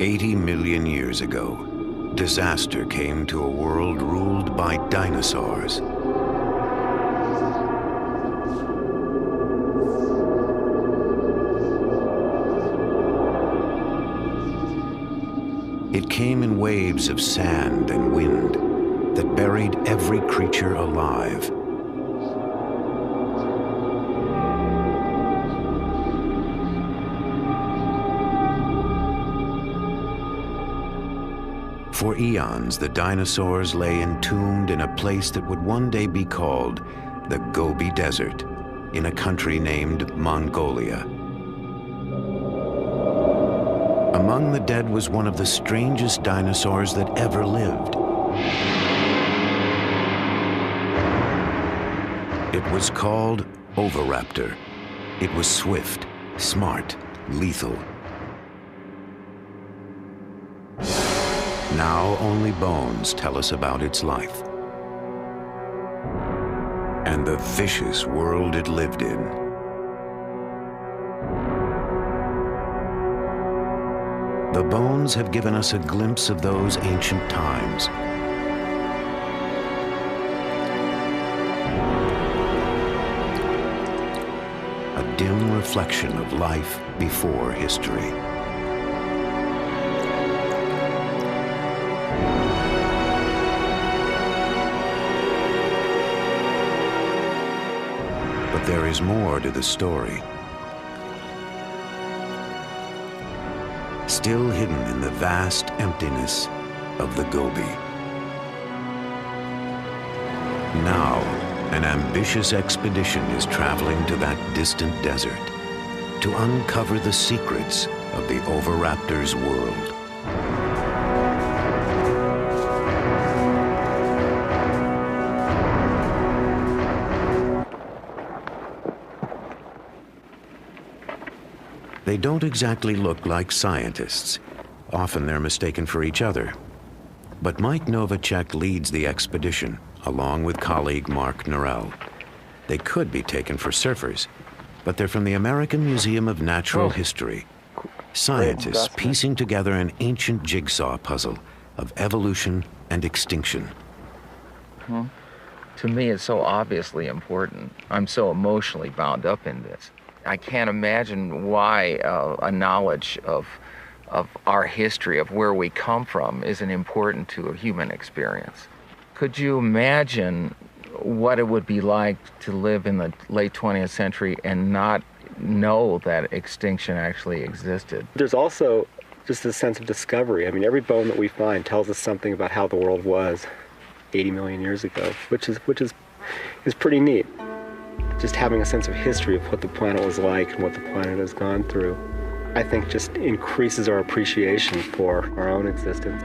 80 million years ago, disaster came to a world ruled by dinosaurs. It came in waves of sand and wind that buried every creature alive. For eons, the dinosaurs lay entombed in a place that would one day be called the Gobi Desert, in a country named Mongolia. Among the dead was one of the strangest dinosaurs that ever lived. It was called Oviraptor. It was swift, smart, lethal. Now only bones tell us about its life and the vicious world it lived in. The bones have given us a glimpse of those ancient times. A dim reflection of life before history. But there is more to the story. Still hidden in the vast emptiness of the Gobi. Now, an ambitious expedition is traveling to that distant desert to uncover the secrets of the Oviraptor's world. They don't exactly look like scientists. Often they're mistaken for each other. But Mike Novacek leads the expedition, along with colleague Mark Norell. They could be taken for surfers, but they're from the American Museum of Natural History. Scientists piecing together an ancient jigsaw puzzle of evolution and extinction. To me, it's so obviously important. I'm so emotionally bound up in this. I can't imagine why a knowledge of our history, of where we come from, isn't important to a human experience. Could you imagine what it would be like to live in the late 20th century and not know that extinction actually existed? There's also just a sense of discovery. I mean, every bone that we find tells us something about how the world was 80 million years ago, which is pretty neat. Just having a sense of history of what the planet was like and what the planet has gone through, I think just increases our appreciation for our own existence.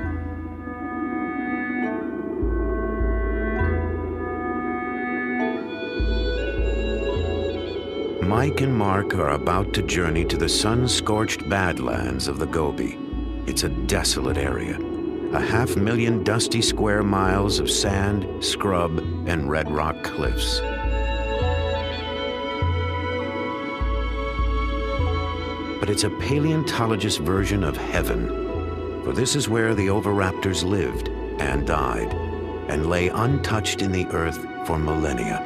Mike and Mark are about to journey to the sun-scorched badlands of the Gobi. It's a desolate area, 500,000 dusty square miles of sand, scrub, and red rock cliffs. But it's a paleontologist's version of heaven, for this is where the Oviraptors lived and died, and lay untouched in the earth for millennia.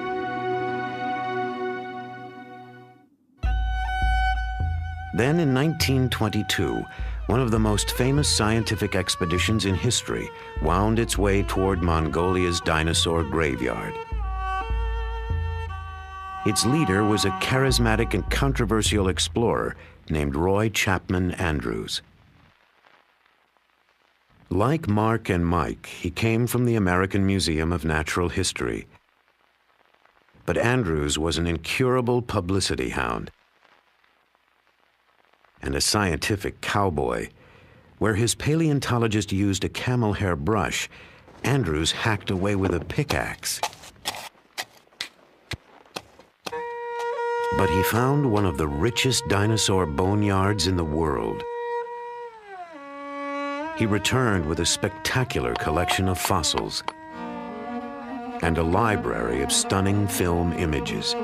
Then in 1922, one of the most famous scientific expeditions in history wound its way toward Mongolia's dinosaur graveyard. Its leader was a charismatic and controversial explorer named Roy Chapman Andrews. Like Mark and Mike, he came from the American Museum of Natural History. But Andrews was an incurable publicity hound and a scientific cowboy. Where his paleontologist used a camel hair brush, Andrews hacked away with a pickaxe. But he found one of the richest dinosaur boneyards in the world. He returned with a spectacular collection of fossils and a library of stunning film images.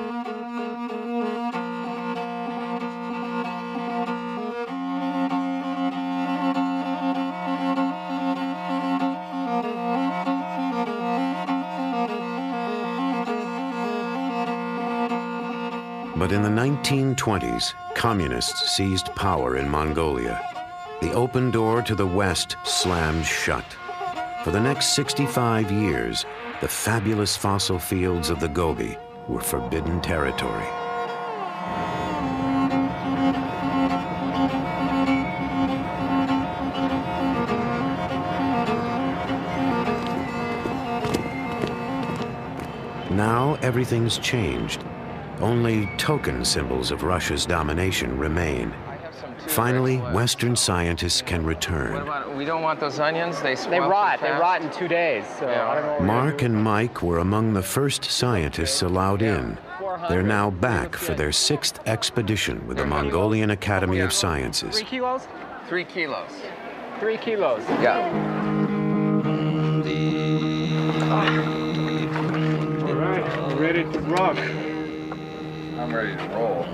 But in the 1920s, communists seized power in Mongolia. The open door to the west slammed shut. For the next 65 years, the fabulous fossil fields of the Gobi were forbidden territory. Now everything's changed. Only token symbols of Russia's domination remain. Finally, Western scientists can return. What about, we don't want those onions? They rot. They rot in 2 days. So Yeah. I don't know what we're Mark gonna and Mike were among the first scientists allowed in. They're now back for their 6th expedition with the Mongolian Academy of do. Sciences. 3 kilos? 3 kilos. 3 kilos. Yeah. All right, we're ready to rock. I'm ready to roll.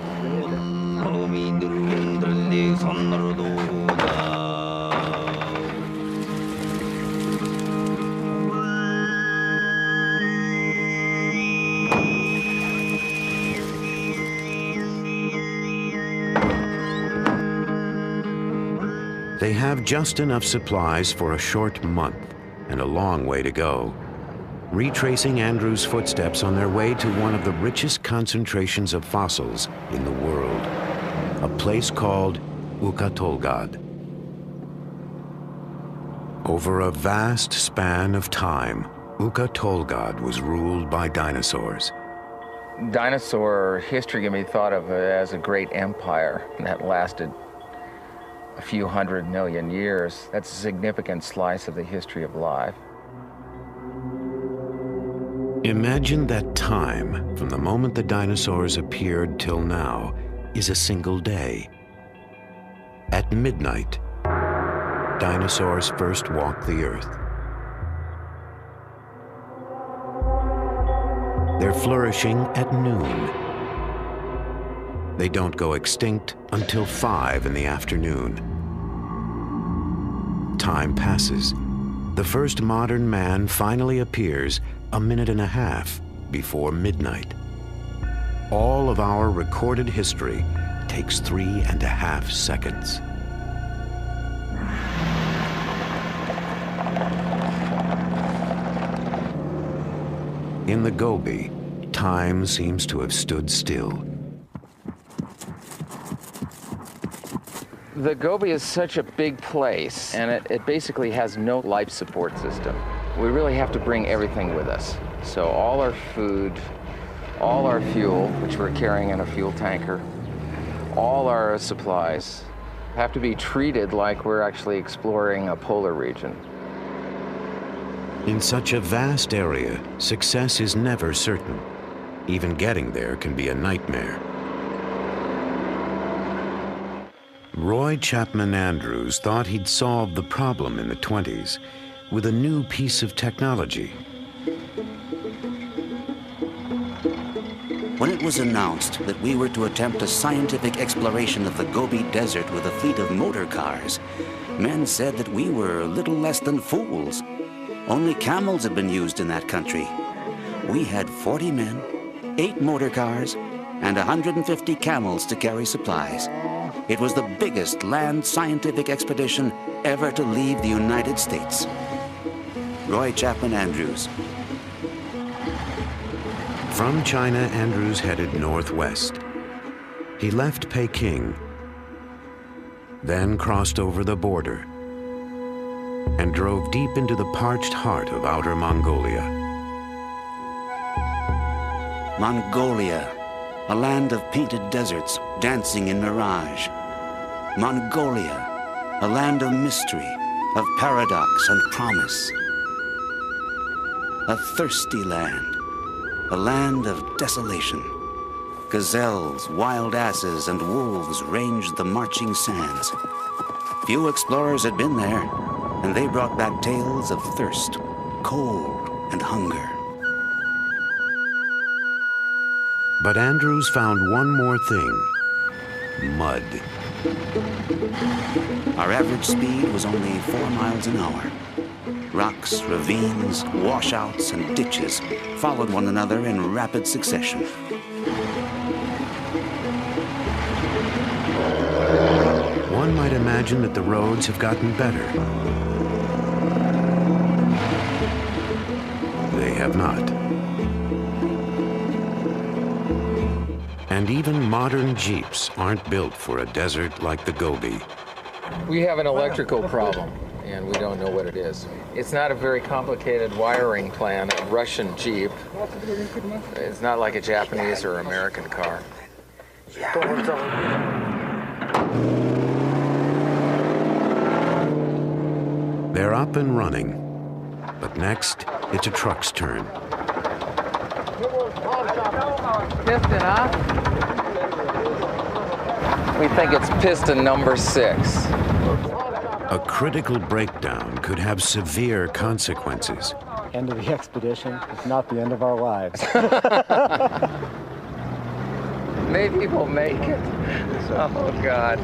They have just enough supplies for a short month and a long way to go, retracing Andrew's footsteps on their way to one of the richest concentrations of fossils in the world, a place called Ukatolgad. Over a vast span of time, Ukatolgad was ruled by dinosaurs. Dinosaur history can be thought of as a great empire that lasted a few 100 million years. That's a significant slice of the history of life. Imagine that time from the moment the dinosaurs appeared till now is a single day. At midnight, dinosaurs first walked the earth. They're flourishing at noon. They don't go extinct until 5 in the afternoon. Time passes. The first modern man finally appears a minute and a half before midnight. All of our recorded history takes 3.5 seconds. In the Gobi, time seems to have stood still. The Gobi is such a big place, and it basically has no life support system. We really have to bring everything with us. So all our food, all our fuel, which we're carrying in a fuel tanker, all our supplies have to be treated like we're actually exploring a polar region. In such a vast area, success is never certain. Even getting there can be a nightmare. Roy Chapman Andrews thought he'd solved the problem in the 20s with a new piece of technology. When it was announced that we were to attempt a scientific exploration of the Gobi Desert with a fleet of motor cars, men said that we were little less than fools. Only camels had been used in that country. We had 40 men, 8 motor cars, and 150 camels to carry supplies. It was the biggest land scientific expedition ever to leave the United States. Roy Chapman Andrews. From China, Andrews headed northwest. He left Peking, then crossed over the border, and drove deep into the parched heart of outer Mongolia. Mongolia, a land of painted deserts dancing in mirage. Mongolia, a land of mystery, of paradox and promise. A thirsty land, a land of desolation. Gazelles, wild asses, and wolves ranged the marching sands. Few explorers had been there, and they brought back tales of thirst, cold, and hunger. But Andrews found one more thing: mud. Our average speed was only 4 miles an hour. Rocks, ravines, washouts, and ditches followed one another in rapid succession. imagine that the roads have gotten better. They have not. And even modern Jeeps aren't built for a desert like the Gobi. We have an electrical problem, and we don't know what it is. It's not a very complicated wiring plan. A Russian Jeep. It's not like a Japanese or American car. They're up and running, but next, it's a truck's turn. Piston, huh? We think it's piston number 6. A critical breakdown could have severe consequences. End of the expedition, if not the end of our lives. Maybe we'll make it. Oh, God.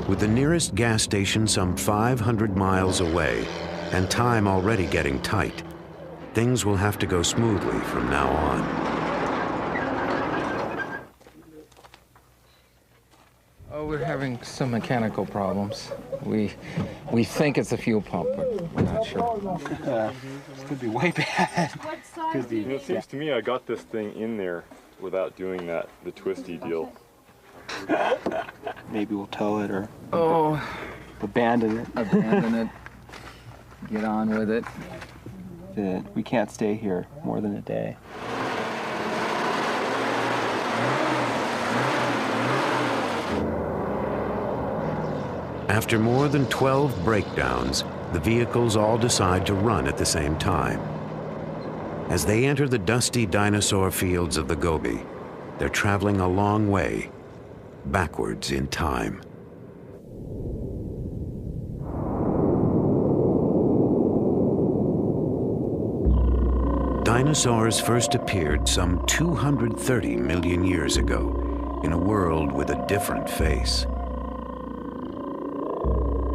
With the nearest gas station some 500 miles away and time already getting tight, things will have to go smoothly from now on. Oh, we're having some mechanical problems. We think it's a fuel pump, but we're not sure. This could be way bad. It seems to me I got this thing in there without doing the twisty deal. Maybe we'll tow it or Abandon it. Get on with it. We can't stay here more than a day. After more than 12 breakdowns, the vehicles all decide to run at the same time. As they enter the dusty dinosaur fields of the Gobi, they're traveling a long way, backwards in time. Dinosaurs first appeared some 230 million years ago in a world with a different face.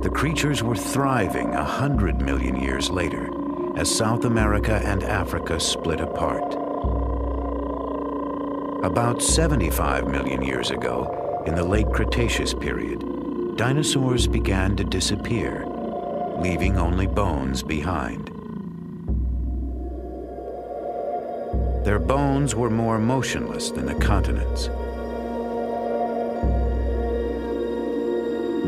The creatures were thriving 100 million years later as South America and Africa split apart. About 75 million years ago, in the late Cretaceous period, dinosaurs began to disappear, leaving only bones behind. Their bones were more motionless than the continents.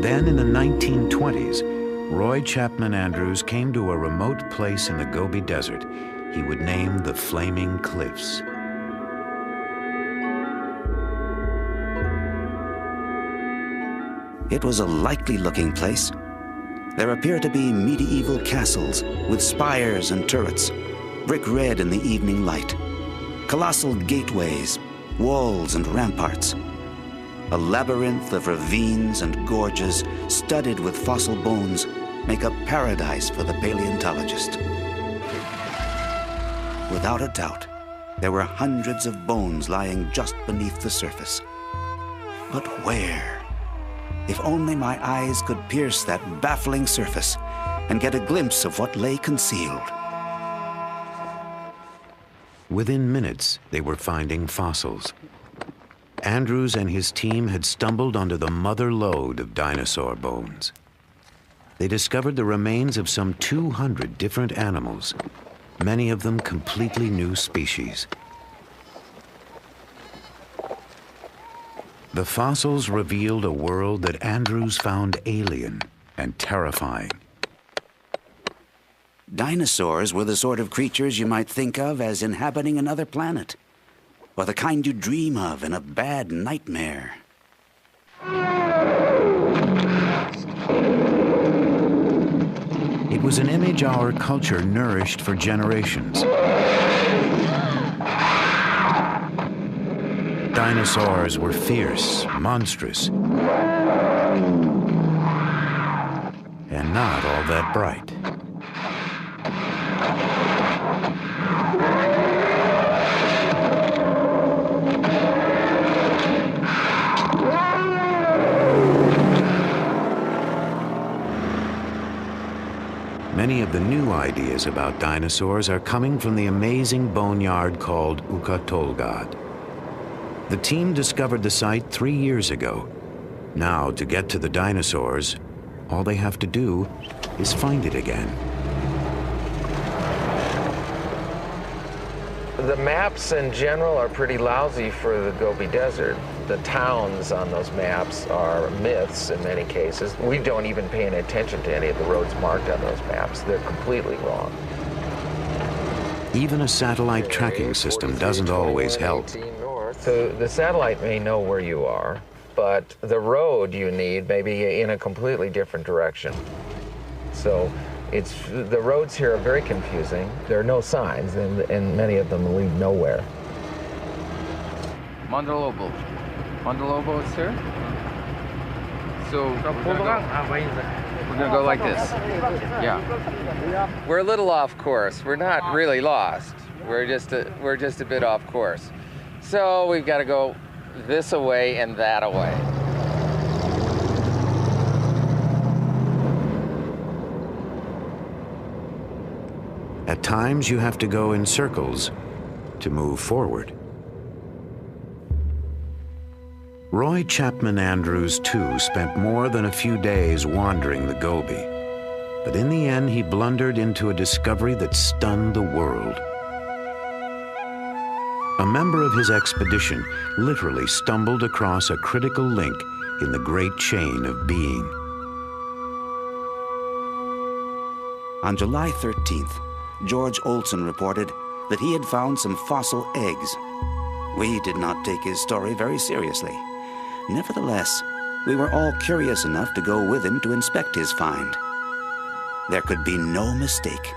Then in the 1920s, Roy Chapman Andrews came to a remote place in the Gobi Desert he would name the Flaming Cliffs. It was a likely-looking place. There appeared to be medieval castles with spires and turrets, brick red in the evening light, colossal gateways, walls and ramparts. A labyrinth of ravines and gorges studded with fossil bones make a paradise for the paleontologist. Without a doubt, there were hundreds of bones lying just beneath the surface. But where? If only my eyes could pierce that baffling surface and get a glimpse of what lay concealed. Within minutes, they were finding fossils. Andrews and his team had stumbled onto the mother lode of dinosaur bones. They discovered the remains of some 200 different animals, many of them completely new species. The fossils revealed a world that Andrews found alien and terrifying. Dinosaurs were the sort of creatures you might think of as inhabiting another planet, or the kind you dream of in a bad nightmare. It was an image our culture nourished for generations. Dinosaurs were fierce, monstrous, and not all that bright. Many of the new ideas about dinosaurs are coming from the amazing boneyard called Ukatolgad. The team discovered the site 3 years ago, Now, to get to the dinosaurs, all they have to do is find it again. The maps in general are pretty lousy for the Gobi Desert. The towns on those maps are myths in many cases. We don't even pay any attention to any of the roads marked on those maps. They're completely wrong. Even a satellite tracking system doesn't always help. So the satellite may know where you are, but the road you need may be in a completely different direction. So the roads here are very confusing. There are no signs, and many of them lead nowhere. Mandalobo. Mandalobo is here. So we're gonna go like this. Yeah. We're a little off course. We're not really lost. We're just a bit off course. So we've got to go this away and that away. At times, you have to go in circles to move forward. Roy Chapman Andrews, too, spent more than a few days wandering the Gobi. But in the end, he blundered into a discovery that stunned the world. A member of his expedition literally stumbled across a critical link in the great chain of being. On July 13th, George Olson reported that he had found some fossil eggs. We did not take his story very seriously. Nevertheless, we were all curious enough to go with him to inspect his find. There could be no mistake.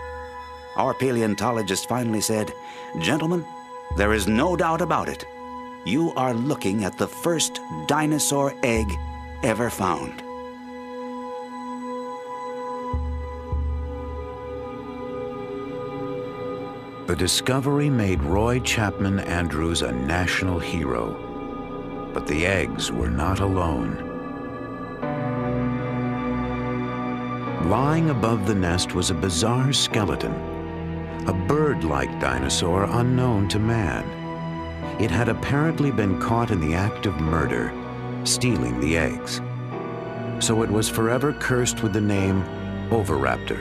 Our paleontologist finally said, "Gentlemen, there is no doubt about it. You are looking at the first dinosaur egg ever found." The discovery made Roy Chapman Andrews a national hero. But the eggs were not alone. Lying above the nest was a bizarre skeleton, a bird-like dinosaur unknown to man. It had apparently been caught in the act of murder, stealing the eggs. So it was forever cursed with the name Oviraptor,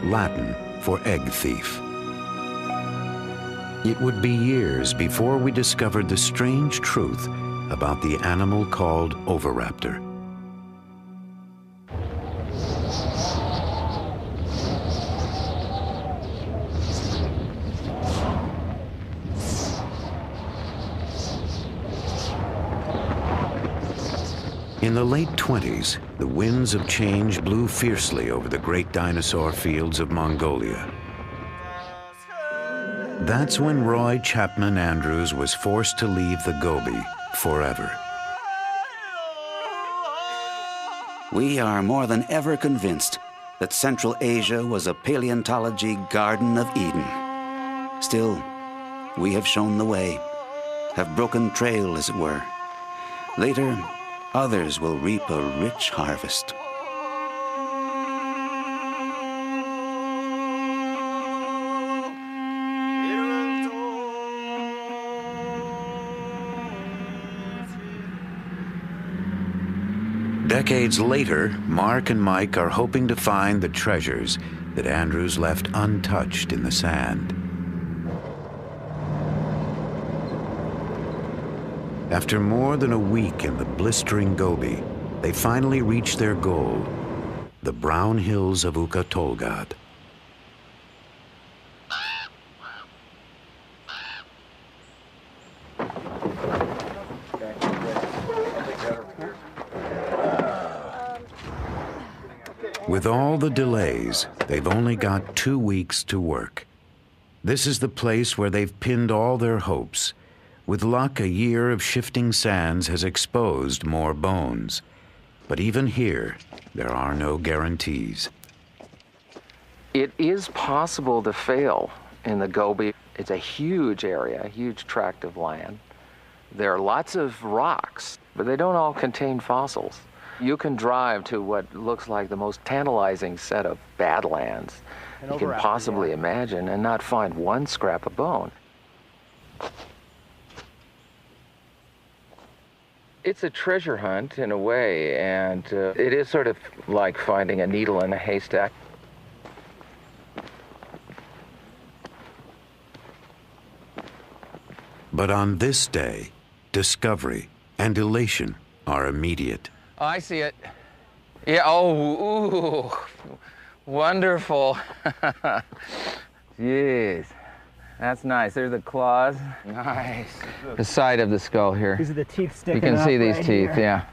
Latin for egg thief. It would be years before we discovered the strange truth about the animal called Oviraptor. In the late 20s, the winds of change blew fiercely over the great dinosaur fields of Mongolia. That's when Roy Chapman Andrews was forced to leave the Gobi forever. We are more than ever convinced that Central Asia was a paleontology Garden of Eden. Still, we have shown the way, have broken trail, as it were. Later, others will reap a rich harvest. Decades later, Mark and Mike are hoping to find the treasures that Andrews left untouched in the sand. After more than a week in the blistering Gobi, they finally reach their goal, the brown hills of Ukatolgad. With all the delays, they've only got 2 weeks to work. This is the place where they've pinned all their hopes. With luck, a year of shifting sands has exposed more bones. But even here, there are no guarantees. It is possible to fail in the Gobi. It's a huge area, a huge tract of land. There are lots of rocks, but they don't all contain fossils. You can drive to what looks like the most tantalizing set of badlands you can possibly imagine and not find one scrap of bone. It's a treasure hunt in a way, and it is sort of like finding a needle in a haystack. But on this day, discovery and elation are immediate. Oh, I see it. Yeah, oh, ooh, wonderful. Yes, that's nice. There's the claws. Nice. The side of the skull here. These are the teeth sticking You can see up these right teeth, here. yeah.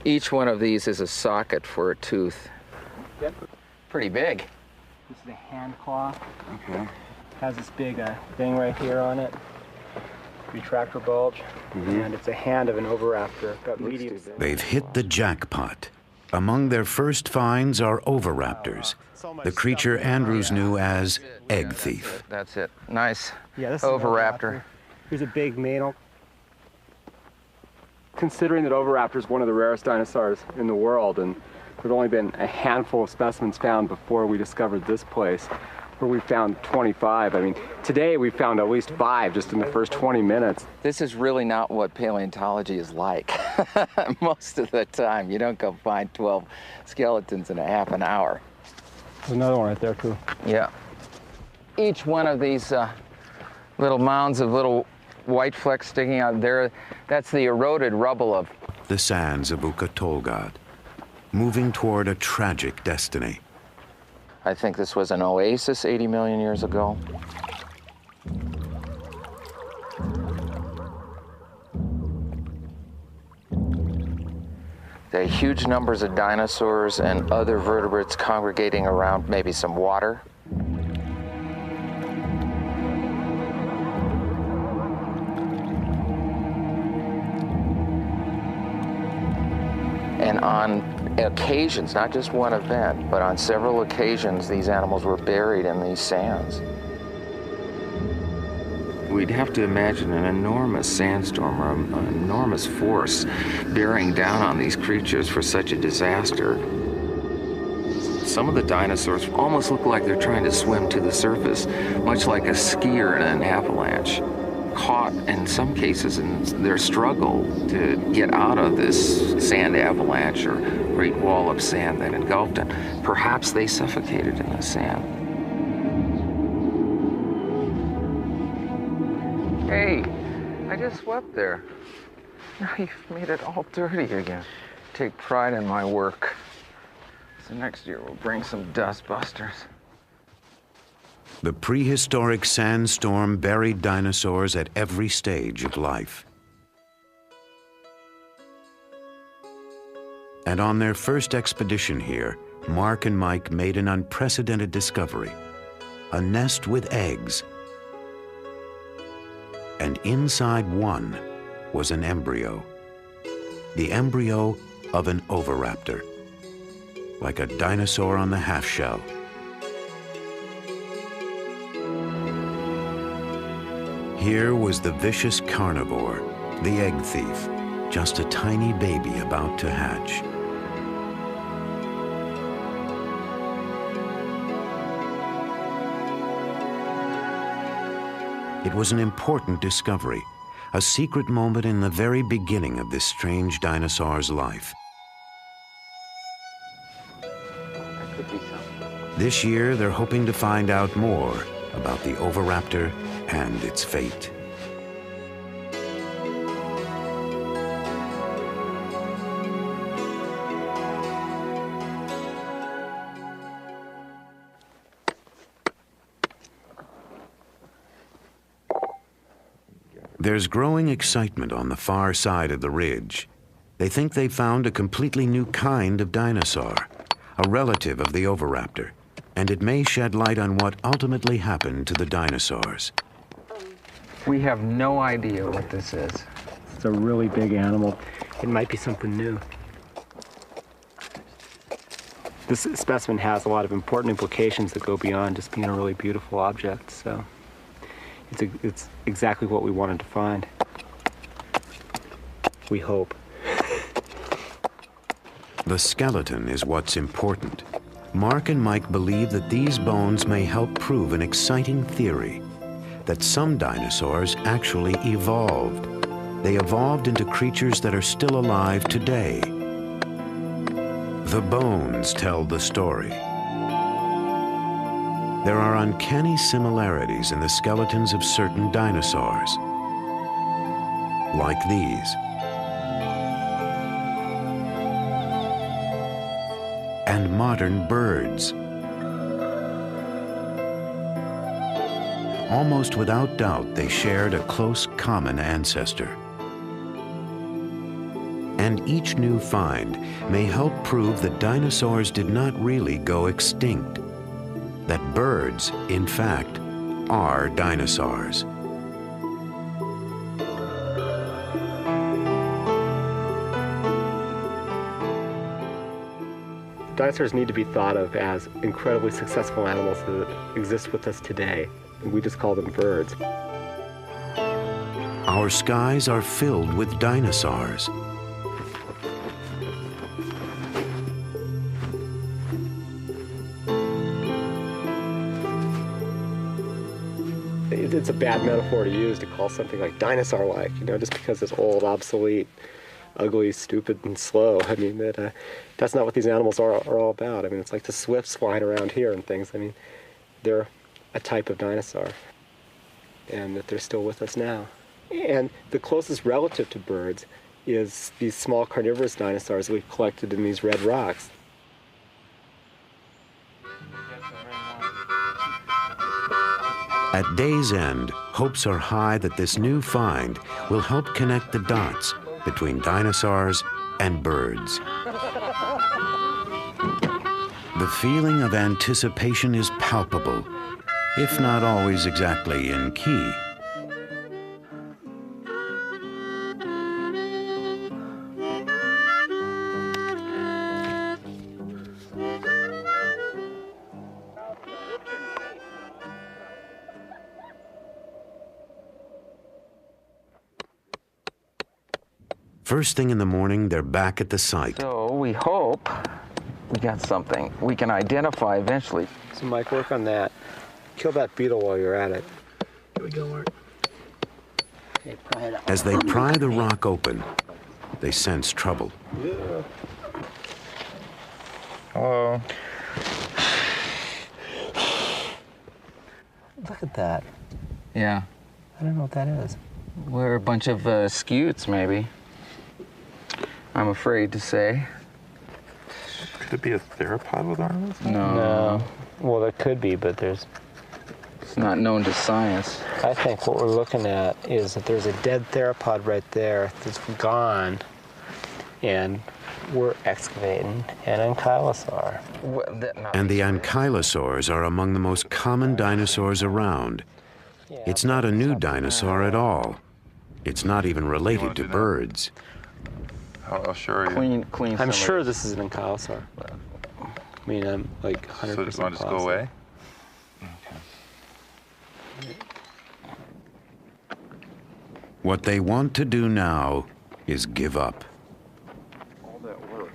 Each one of these is a socket for a tooth. Yep. Pretty big. This is the hand claw. Okay. Has this big thing right here on it. Retractor bulge. And it's a hand of an oviraptor. About medium. They've hit the jackpot. Among their first finds are oviraptors, the creature Andrews knew as egg thief. That's it. Nice. Yeah, this is an Oviraptor. Here's a big male. Considering that Oviraptor is one of the rarest dinosaurs in the world, and there've only been a handful of specimens found before we discovered this place, where we found 25. I mean, today we found at least 5 just in the first 20 minutes. This is really not what paleontology is like. Most of the time, you don't go find 12 skeletons in a half an hour. There's another one right there too. Yeah. Each one of these little mounds of little white flecks sticking out there, that's the eroded rubble of The sands of Ukatolgad, moving toward a tragic destiny. I think this was an oasis 80 million years ago. There are huge numbers of dinosaurs and other vertebrates congregating around maybe some water. And on occasions, not just one event, but on several occasions, these animals were buried in these sands. We'd have to imagine an enormous sandstorm or an enormous force bearing down on these creatures for such a disaster. Some of the dinosaurs almost look like they're trying to swim to the surface, much like a skier in an avalanche, caught in some cases in their struggle to get out of this sand avalanche or great wall of sand that engulfed them. Perhaps they suffocated in the sand. Hey, I just swept there. Now you've made it all dirty again. Take pride in my work. So next year we'll bring some dust busters. The prehistoric sandstorm buried dinosaurs at every stage of life. And on their first expedition here, Mark and Mike made an unprecedented discovery: a nest with eggs. And inside one was an embryo. The embryo of an oviraptor, like a dinosaur on the half-shell. Here was the vicious carnivore, the egg thief, just a tiny baby about to hatch. It was an important discovery, a secret moment in the very beginning of this strange dinosaur's life. That could be something. This year, they're hoping to find out more about the oviraptor and its fate. There's growing excitement on the far side of the ridge. They think they found a completely new kind of dinosaur, a relative of the oviraptor, and it may shed light on what ultimately happened to the dinosaurs. We have no idea what this is. It's a really big animal. It might be something new. This specimen has a lot of important implications that go beyond just being a really beautiful object, so it's exactly what we wanted to find. We hope. The skeleton is what's important. Mark and Mike believe that these bones may help prove an exciting theory, that some dinosaurs actually evolved they evolved into creatures that are still alive today. The bones tell the story. There are uncanny similarities in the skeletons of certain dinosaurs, like these. And modern birds. Almost without doubt, they shared a close common ancestor. And each new find may help prove that dinosaurs did not really go extinct, that birds, in fact, are dinosaurs. Dinosaurs need to be thought of as incredibly successful animals that exist with us today. We just call them birds. Our skies are filled with dinosaurs. It's a bad metaphor to use to call something like dinosaur-like, you know, just because it's old, obsolete, ugly, stupid, and slow. I mean, that's not what these animals are all about. I mean, it's like the swifts flying around here and things. I mean, they're a type of dinosaur, and that they're still with us now. And the closest relative to birds is these small carnivorous dinosaurs we've collected in these red rocks. At day's end, hopes are high that this new find will help connect the dots between dinosaurs and birds. The feeling of anticipation is palpable, if not always exactly in key. First thing in the morning, they're back at the site. So we hope we got something we can identify eventually. So Mike, work on that. Kill that beetle while you're at it. Here we go, Mark. Okay, pry it out. As they pry the rock open, they sense trouble. Yeah. Hello. Look at that. Yeah. I don't know what that is. We're a bunch of scutes, maybe. I'm afraid to say. Could it be a theropod with arms? No. Well, there could be, but there's... It's not known to science. I think what we're looking at is that there's a dead theropod right there that's gone, and we're excavating an ankylosaur. And the ankylosaurs are among the most common dinosaurs around. It's not a new dinosaur at all. It's not even related to birds. I'll show you. Clean. I'm sure this is an ankylosaur. I mean, I'm like 100% So do you want to just go positive. away? What they want to do now is give up. All that work.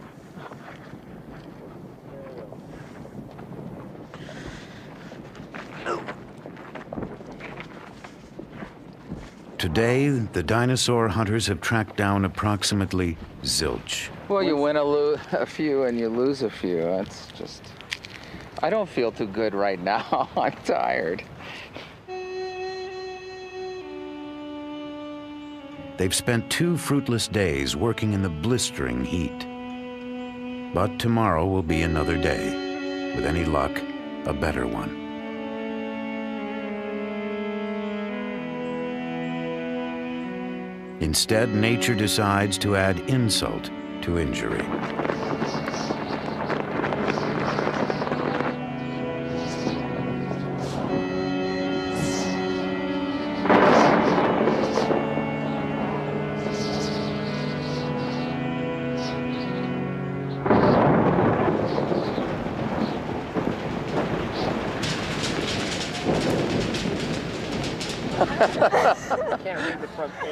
Today, the dinosaur hunters have tracked down approximately zilch. Well, you win a few and you lose a few. That's just... I don't feel too good right now. I'm tired. They've spent 2 fruitless days working in the blistering heat. But tomorrow will be another day. With any luck, a better one. Instead, nature decides to add insult to injury.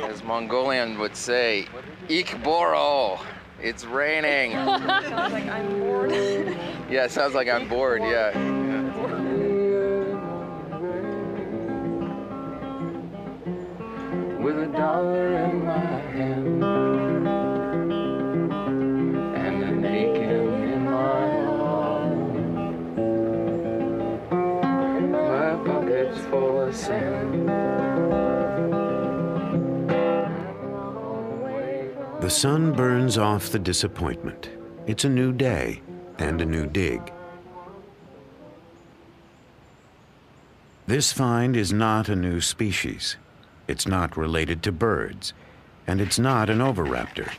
As Mongolian would say, Ik Boro, it's raining. Sounds like I'm bored. Yeah, it sounds like I'm bored, yeah. With $1 in my The sun burns off the disappointment. It's a new day and a new dig. This find is not a new species. It's not related to birds, and it's not an oviraptor.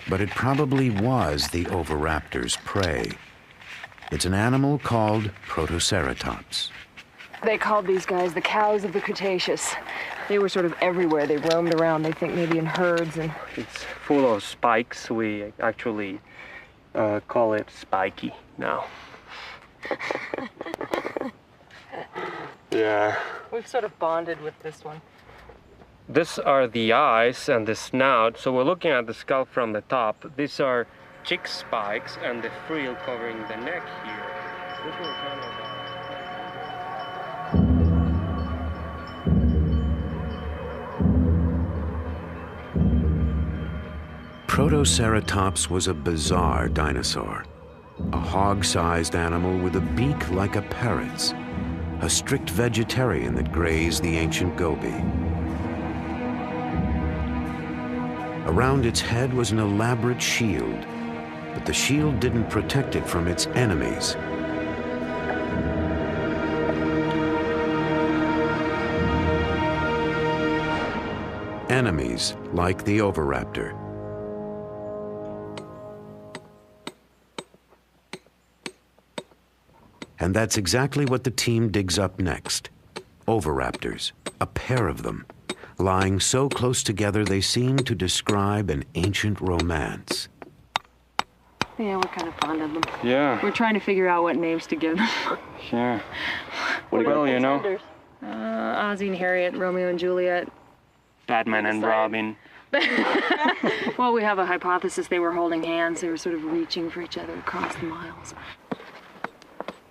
But it probably was the oviraptor's prey. It's an animal called Protoceratops. They called these guys the cows of the Cretaceous. They were sort of everywhere. They roamed around, they think maybe in herds. And it's full of spikes. We actually call it spiky now. Yeah. we've sort of bonded with this one. These are the eyes and the snout. So we're looking at the skull from the top. These are cheek spikes and the frill covering the neck here. This will kind of Protoceratops was a bizarre dinosaur, a hog-sized animal with a beak like a parrot's, a strict vegetarian that grazed the ancient Gobi. Around its head was an elaborate shield, but the shield didn't protect it from its enemies. Enemies like the oviraptor. And that's exactly what the team digs up next. Oviraptors, a pair of them, lying so close together they seem to describe an ancient romance. Yeah, we're kind of fond of them. yeah. We're trying to figure out what names to give them. Sure. Well, you know, Ozzie and Harriet, Romeo and Juliet. Batman and Robin. Well, we have a hypothesis they were holding hands. They were sort of reaching for each other across the miles.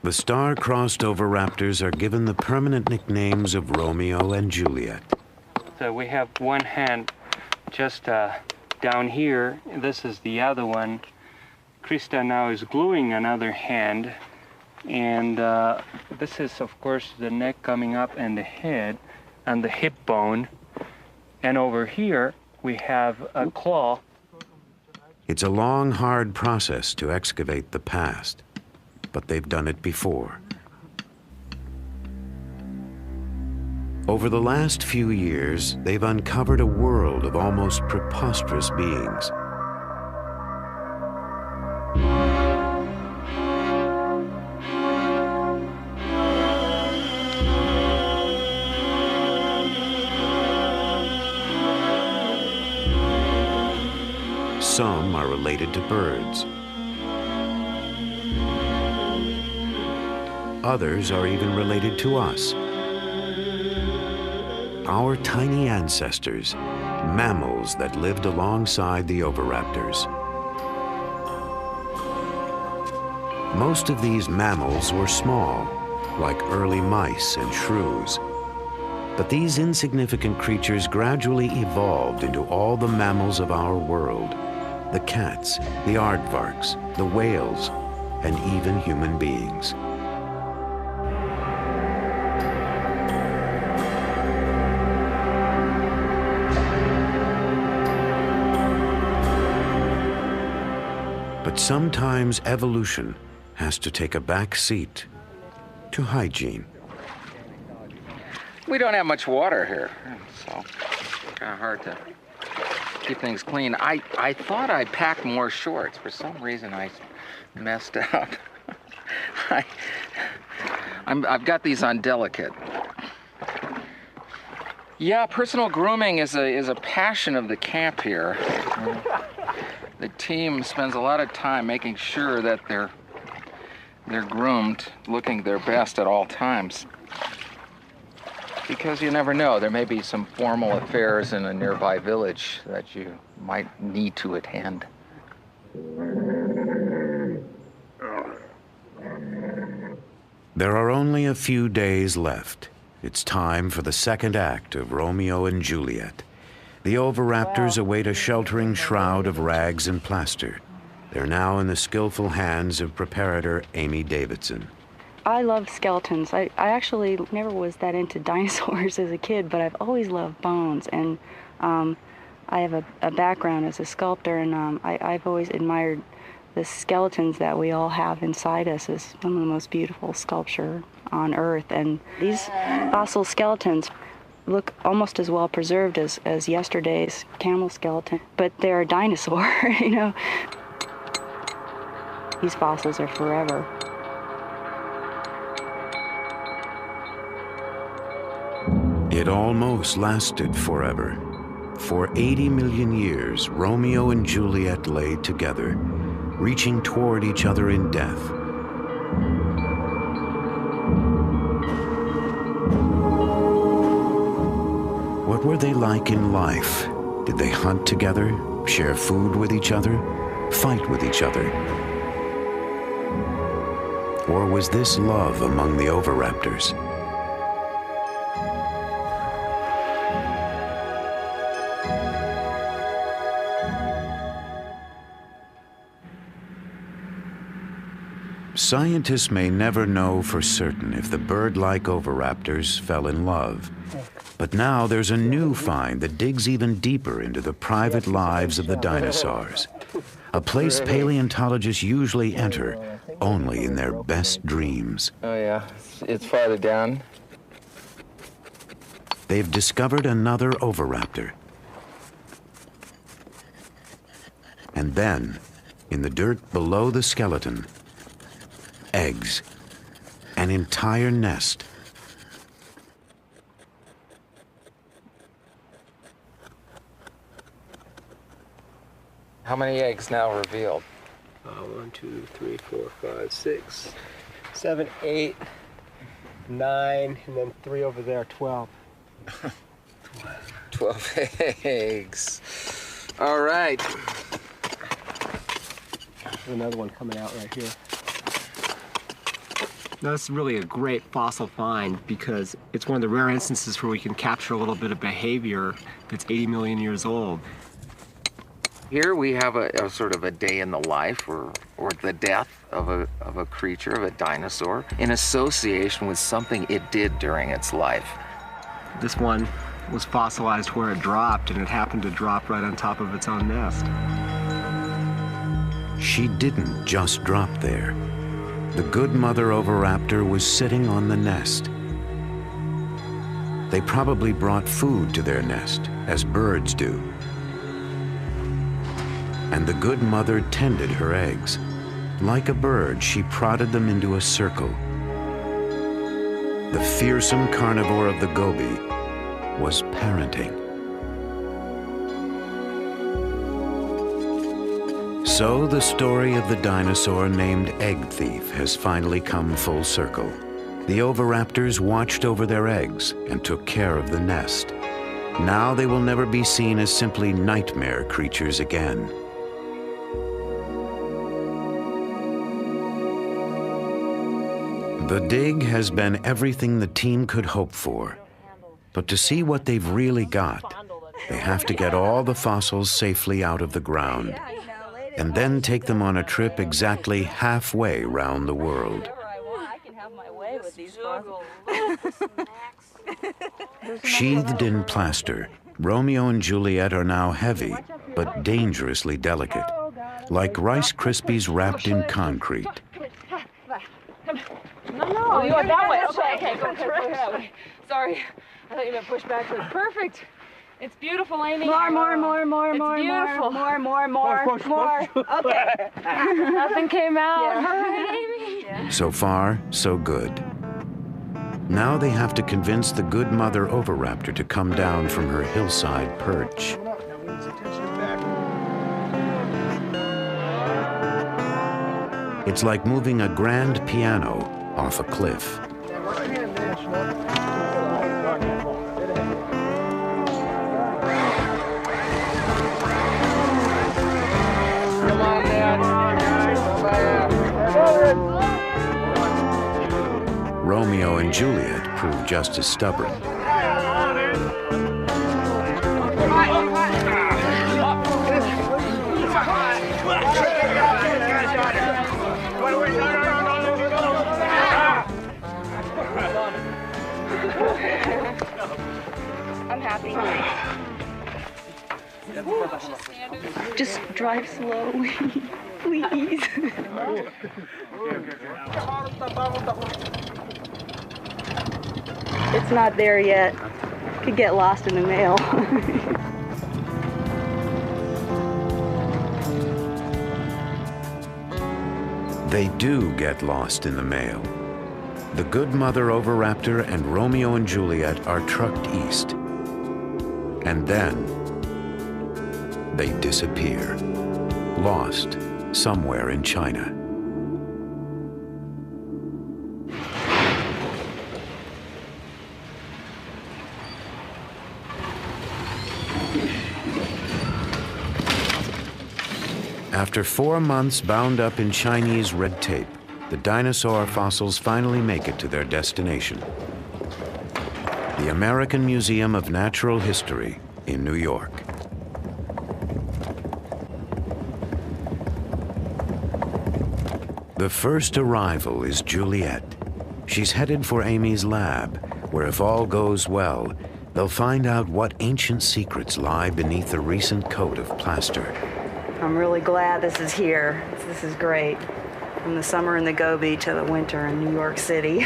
The star-crossed oviraptors are given the permanent nicknames of Romeo and Juliet. So we have one hand just down here. This is the other one. Krista now is gluing another hand. And this is, of course, the neck coming up and the head and the hip bone. And over here, we have a claw. It's a long, hard process to excavate the past, but they've done it before. Over the last few years, they've uncovered a world of almost preposterous beings. Some are related to birds. Others are even related to us. Our tiny ancestors, mammals that lived alongside the oviraptors. Most of these mammals were small, like early mice and shrews. But these insignificant creatures gradually evolved into all the mammals of our world: the cats, the aardvarks, the whales, and even human beings. But sometimes evolution has to take a back seat to hygiene. We don't have much water here, so it's kind of hard to keep things clean. I thought I packed more shorts. For some reason, I messed up. I've got these on delicate. Yeah, personal grooming is a passion of the camp here. The team spends a lot of time making sure that they're groomed, looking their best at all times. Because you never know, there may be some formal affairs in a nearby village that you might need to attend. There are only a few days left. It's time for the second act of Romeo and Juliet. The oviraptors await a sheltering shroud of rags and plaster. They're now in the skillful hands of preparator Amy Davidson. I love skeletons. I actually never was that into dinosaurs as a kid, but I've always loved bones. And I have a background as a sculptor, and I've always admired the skeletons that we all have inside us as some of the most beautiful sculpture on Earth. And these fossil skeletons look almost as well preserved as yesterday's camel skeleton, but they're a dinosaur, you know. These fossils are forever. It almost lasted forever. For 80 million years, Romeo and Juliet lay together, reaching toward each other in death. What were they like in life? Did they hunt together, share food with each other, fight with each other? Or was this love among the oviraptors? Scientists may never know for certain if the bird-like oviraptors fell in love. But now there's a new find that digs even deeper into the private lives of the dinosaurs. A place paleontologists usually enter only in their best dreams. Oh yeah, it's farther down. They've discovered another oviraptor. And then, in the dirt below the skeleton, eggs, an entire nest. How many eggs now revealed? 1, 2, 3, 4, 5, 6, 7, 8, 9, and then 3 over there, 12. 12 eggs. All right. There's another one coming out right here. Now, this is really a great fossil find because it's one of the rare instances where we can capture a little bit of behavior that's 80 million years old. Here we have a sort of a day in the life or the death of a creature, of a dinosaur, in association with something it did during its life. This one was fossilized where it dropped, and it happened to drop right on top of its own nest. She didn't just drop there. The good mother oviraptor was sitting on the nest. They probably brought food to their nest, as birds do. And the good mother tended her eggs. Like a bird, she prodded them into a circle. The fearsome carnivore of the Gobi was parenting. So the story of the dinosaur named Egg Thief has finally come full circle. The oviraptors watched over their eggs and took care of the nest. Now they will never be seen as simply nightmare creatures again. The dig has been everything the team could hope for. But to see what they've really got, they have to get all the fossils safely out of the ground, and then take them on a trip exactly halfway round the world. Sheathed in plaster, Romeo and Juliet are now heavy, but dangerously delicate, like Rice Krispies wrapped in concrete. No, you went that way. Okay, go that way. Sorry, I thought you meant push back. Perfect. It's beautiful, Amy. More. Okay. Nothing came out. Yeah. All right, Amy. Yeah. So far, so good. Now they have to convince the good mother oviraptor to come down from her hillside perch. It's like moving a grand piano off a cliff. Romeo and Juliet prove just as stubborn. I'm happy. Just drive slowly, please. It's not there yet. Could get lost in the mail. They do get lost in the mail. The good mother oviraptor and Romeo and Juliet are trucked east. And then they disappear, lost somewhere in China. After 4 months bound up in Chinese red tape, the dinosaur fossils finally make it to their destination. The American Museum of Natural History in New York. The first arrival is Juliet. She's headed for Amy's lab, where if all goes well, they'll find out what ancient secrets lie beneath the recent coat of plaster. I'm really glad this is here. This is great. From the summer in the Gobi to the winter in New York City.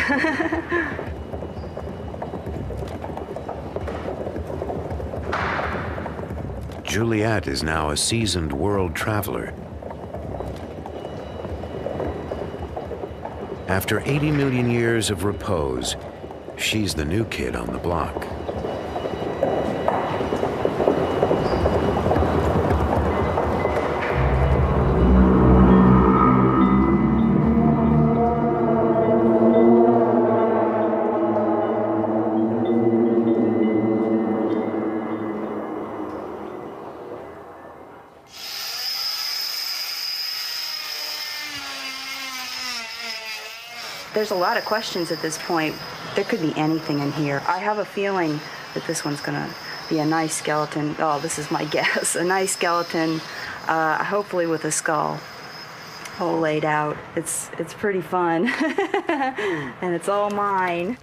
Juliet is now a seasoned world traveler. After 80 million years of repose, she's the new kid on the block. There's a lot of questions at this point. There could be anything in here. I have a feeling that this one's gonna be a nice skeleton. Oh, this is my guess. A nice skeleton, hopefully with a skull all laid out. It's pretty fun. And it's all mine.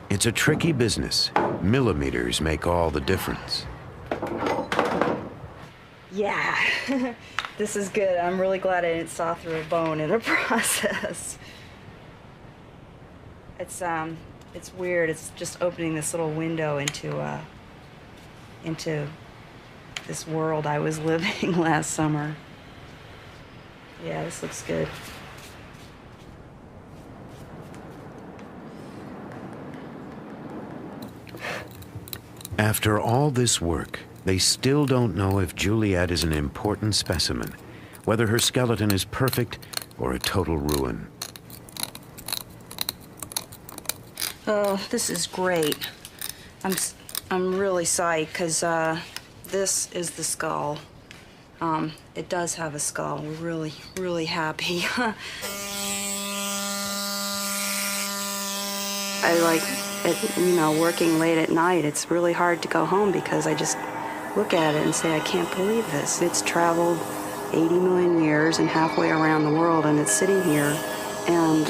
It's a tricky business. Millimeters make all the difference. Yeah, this is good. I'm really glad I didn't saw through a bone in the process. It's weird. It's just opening this little window into this world I was living last summer. Yeah, this looks good. After all this work, they still don't know if Juliet is an important specimen, whether her skeleton is perfect or a total ruin. Oh, this is great. I'm really psyched because this is the skull. It does have a skull. We're really, really happy. I like it, you know, working late at night. It's really hard to go home because I just look at it and say, I can't believe this. It's traveled 80 million years and halfway around the world, and it's sitting here, and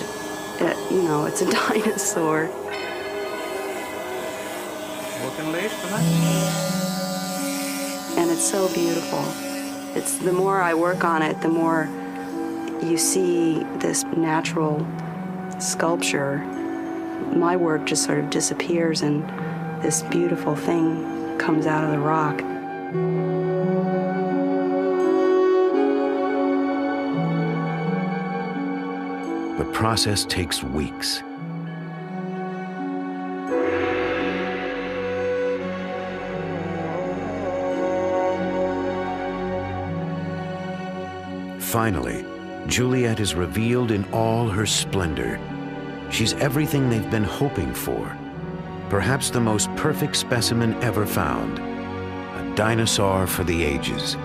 you know, it's a dinosaur. Working late tonight? And it's so beautiful. It's the more I work on it, the more you see this natural sculpture. My work just sort of disappears and this beautiful thing comes out of the rock. The process takes weeks. Finally, Juliet is revealed in all her splendor. She's everything they've been hoping for. Perhaps the most perfect specimen ever found. A dinosaur for the ages.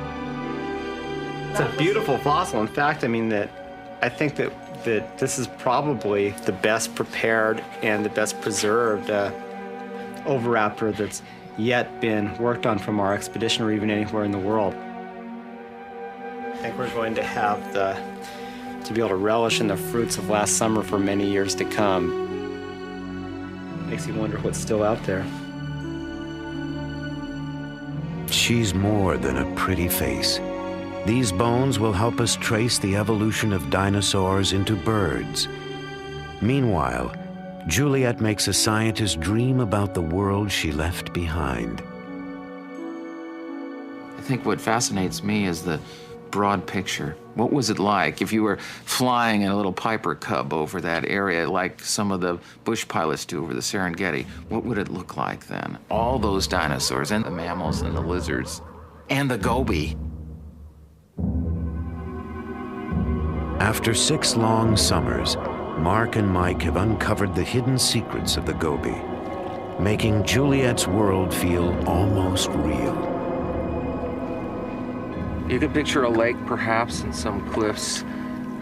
It's a beautiful fossil. In fact, I mean I think that this is probably the best prepared and the best preserved oviraptor that's yet been worked on from our expedition or even anywhere in the world. I think we're going to have to be able to relish in the fruits of last summer for many years to come. Makes you wonder what's still out there. She's more than a pretty face. These bones will help us trace the evolution of dinosaurs into birds. Meanwhile, Juliet makes a scientist dream about the world she left behind. I think what fascinates me is the broad picture. What was it like if you were flying in a little Piper Cub over that area like some of the bush pilots do over the Serengeti? What would it look like then? All those dinosaurs and the mammals and the lizards and the goby. After 6 long summers, Mark and Mike have uncovered the hidden secrets of the goby, making Juliet's world feel almost real. You could picture a lake, perhaps, and some cliffs,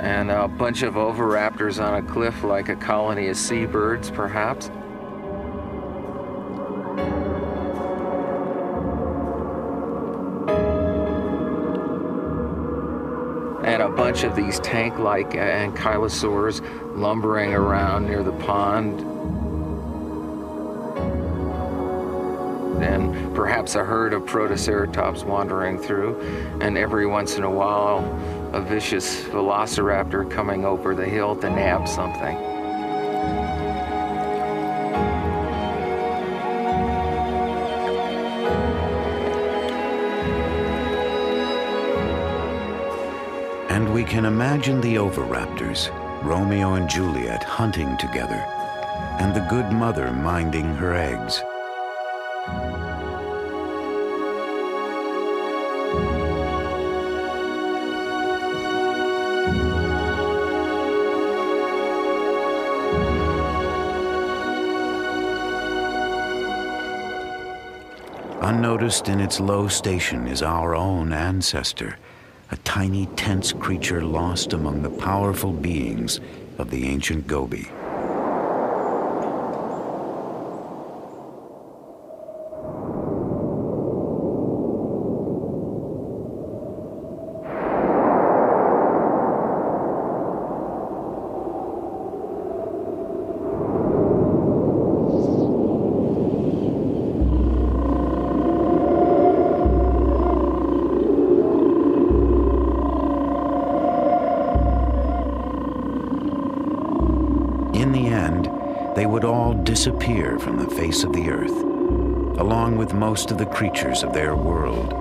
and a bunch of oviraptors on a cliff like a colony of seabirds, perhaps. And a bunch of these tank-like ankylosaurs lumbering around near the pond. And perhaps a herd of protoceratops wandering through, and every once in a while, a vicious velociraptor coming over the hill to nab something. And we can imagine the oviraptors, Romeo and Juliet hunting together, and the good mother minding her eggs. Unnoticed in its low station is our own ancestor, a tiny, tense creature lost among the powerful beings of the ancient goby. They would all disappear from the face of the earth, along with most of the creatures of their world.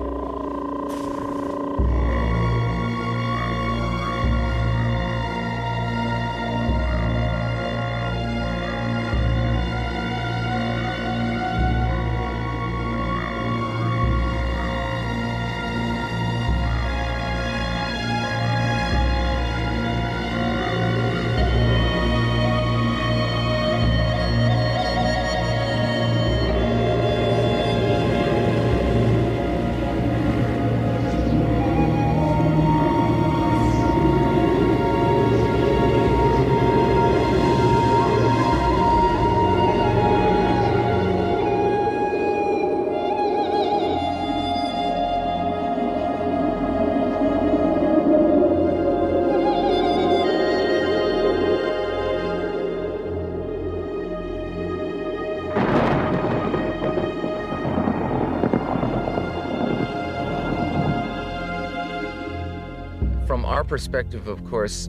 From our perspective, of course,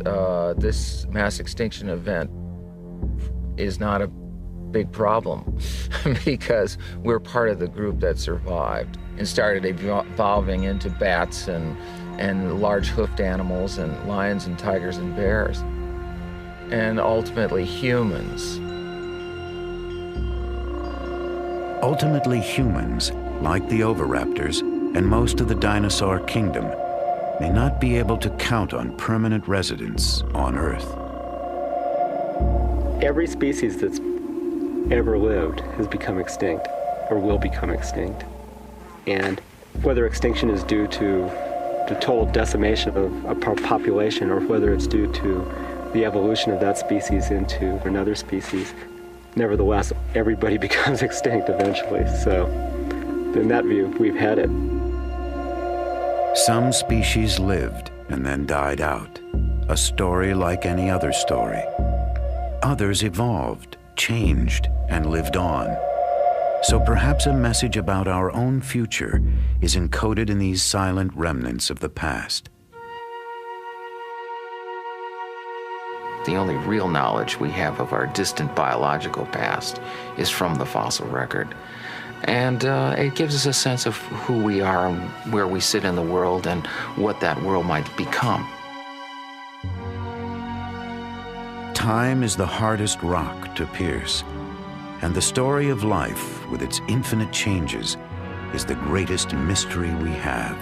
this mass extinction event is not a big problem because we're part of the group that survived and started evolving into bats and large hoofed animals and lions and tigers and bears, and ultimately humans. Ultimately, humans, like the oviraptors and most of the dinosaur kingdom, may not be able to count on permanent residence on Earth. Every species that's ever lived has become extinct or will become extinct. And whether extinction is due to the total decimation of a population or whether it's due to the evolution of that species into another species, nevertheless, everybody becomes extinct eventually. So in that view, we've had it. Some species lived and then died out, a story like any other story. Others evolved, changed, and lived on. So perhaps a message about our own future is encoded in these silent remnants of the past. The only real knowledge we have of our distant biological past is from the fossil record. And it gives us a sense of who we are and where we sit in the world and what that world might become. Time is the hardest rock to pierce, and the story of life, with its infinite changes, is the greatest mystery we have.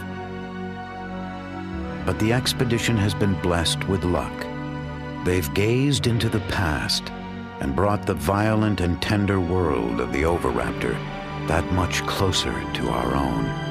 But the expedition has been blessed with luck. They've gazed into the past and brought the violent and tender world of the oviraptor that much closer to our own.